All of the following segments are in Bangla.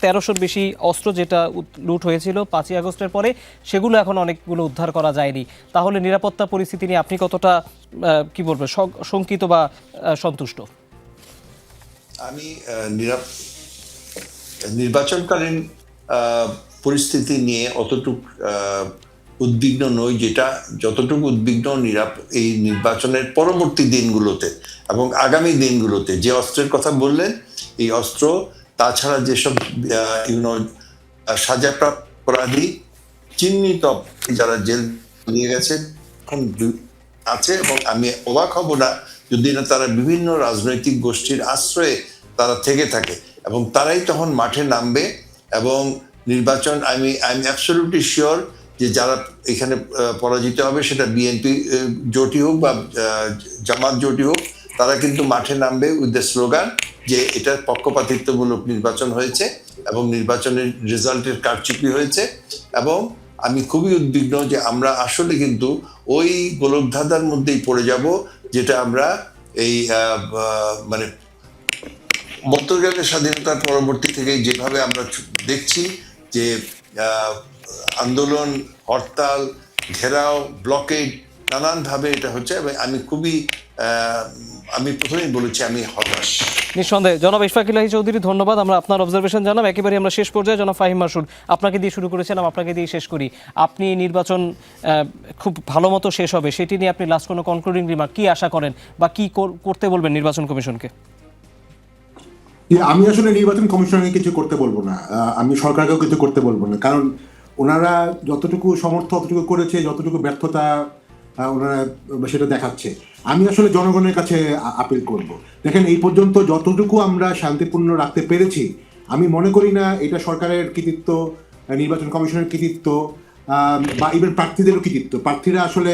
1300-র বেশি অস্ত্র যেটা লুট হয়েছিল 5ই আগস্টের পরে, সেগুলো এখন অনেকগুলো উদ্ধার করা যায়নি। তাহলে নিরাপত্তা পরিস্থিতি নিয়ে আপনি কতটা কি বলবেন, শঙ্কিত বা সন্তুষ্ট? আমি নির্বাচনকালীন পরিস্থিতি নিয়ে অতটুকু উদ্বিগ্ন নই, যতটুকু উদ্বিগ্ন এই নির্বাচনের পরবর্তী দিনগুলোতে এবং আগামী দিনগুলোতে যে অস্ত্রের কথা বললেন, এই অস্ত্র তাছাড়া যেসব সাজাপ্রাপ্ত অপরাধী চিহ্নিত যারা জেল নিয়ে গেছে এখন আছে, এবং আমি অবাক হব না যদি না তারা বিভিন্ন রাজনৈতিক গোষ্ঠীর আশ্রয়ে তারা থেকে থাকে, এবং তারাই তখন মাঠে নামবে। এবং নির্বাচন আমি অ্যাবসলিউটলি শিওর যে যারা এখানে পরাজিত হবে, সেটা বিএনপি জোটই হোক বা জামাত জোটই হোক, তারা কিন্তু মাঠে নামবে উইথ দ্য স্লোগান যে এটা পক্ষপাতিত্বমূলক নির্বাচন হয়েছে এবং নির্বাচনের রেজাল্টের কারচুপি হয়েছে। এবং আমি খুবই উদ্বিগ্ন যে আমরা আসলে কিন্তু ওই গোলকধাঁধার মধ্যেই পড়ে যাব, যেটা আমরা এই মানে বর্তমানের স্বাধীনতার পরবর্তী থেকে যেভাবে আমরা দেখছি যে আন্দোলন, হরতাল, ঘেরাও, ব্লকেড, নানানভাবে এটা হচ্ছে। এবং আমি প্রথমেই বলেছি আমি হতাশ। নিঃসন্দেহে জনাব ইশফাক ইলাহী চৌধুরী, ধন্যবাদ। আমরা আপনার অবজারভেশন জানাব। একেবারে আমরা শেষ পর্যায়ে জনাব ফাহিম মাসুদ, আপনাকে দিয়ে শুরু করেছিলাম, আপনাকে দিয়ে শেষ করি। আপনি নির্বাচন খুব ভালো মতো শেষ হবে, সেটি নিয়ে আপনি লাস্ট কোনো কনক্লুডিং রিমার্ক কি আশা করেন বা কি করতে বলবেন নির্বাচন কমিশনকে? আমি আসলে নির্বাচন কমিশনকে কিছু করতে বলবো না, আমি সরকারকেও কিছু করতে বলবো না, কারণ ওনারা যতটুকু সমর্থ অতটুকু করেছে, যতটুকু ব্যর্থতা ওনারা সেটা দেখাচ্ছে। আমি আসলে জনগণের কাছে আপিল করব, দেখেন এই পর্যন্ত যতটুকু আমরা শান্তিপূর্ণ রাখতে পেরেছি, আমি মনে করি না এটা সরকারের কৃতিত্ব, নির্বাচন কমিশনের কৃতিত্ব বা ইভেন প্রার্থীদেরও কৃতিত্ব। প্রার্থীরা আসলে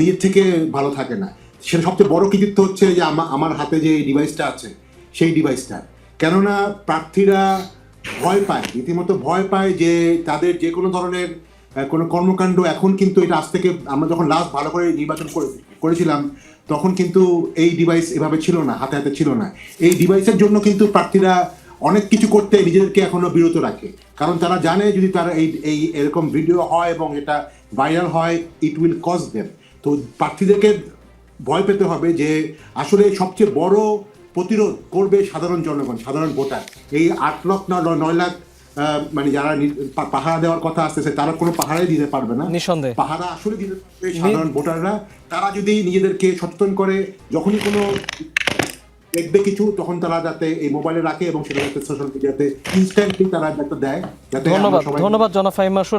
নিজের থেকে ভালো থাকে না, সেটা সবচেয়ে বড় কৃতিত্ব হচ্ছে যে আমার হাতে যে ডিভাইসটা আছে সেই ডিভাইসটা। কেননা প্রার্থীরা ভয় পায়, রীতিমতো ভয় পায় যে তাদের যে কোনো ধরনের কোনো কর্মকাণ্ড, এখন কিন্তু এটা আজ থেকে, আমরা যখন লাস্ট ভালো করে নির্বাচন করেছিলাম তখন কিন্তু এই ডিভাইস এভাবে ছিল না, হাতে হাতে ছিল না। এই ডিভাইসের জন্য কিন্তু প্রার্থীরা অনেক কিছু করতে নিজেদেরকে এখনো বিরত রাখে, কারণ তারা জানে যদি তারা এই এরকম ভিডিও হয় এবং এটা ভাইরাল হয়, ইট উইল কজ দেম। তো প্রার্থীদেরকে ভয় পেতে হবে যে আসলে সবচেয়ে বড় প্রতিরোধ করবে সাধারণ জনগণ, সাধারণ ভোটার। এই 8 লাখ 9 লাখ মানে যারা পাহারা দেওয়ার কথা আসতেছে, তারা কোনো পাহারাই দিতে পারবে না। নিঃসন্দেহে পাহারা আসলে দিতে পারবে সাধারণ ভোটাররা। তারা যদি নিজেদেরকে সচেতন করে, যখনই কোনো দেখবে কিছু, তখন তারা যাতে এই মোবাইলে রাখে এবং সেটা যাতে সোশ্যাল মিডিয়াতে ইনস্ট্যান্টলি তারা একটা দেয়, যাতে ধন্যবাদ জনাব ফাহিম মাসুদ।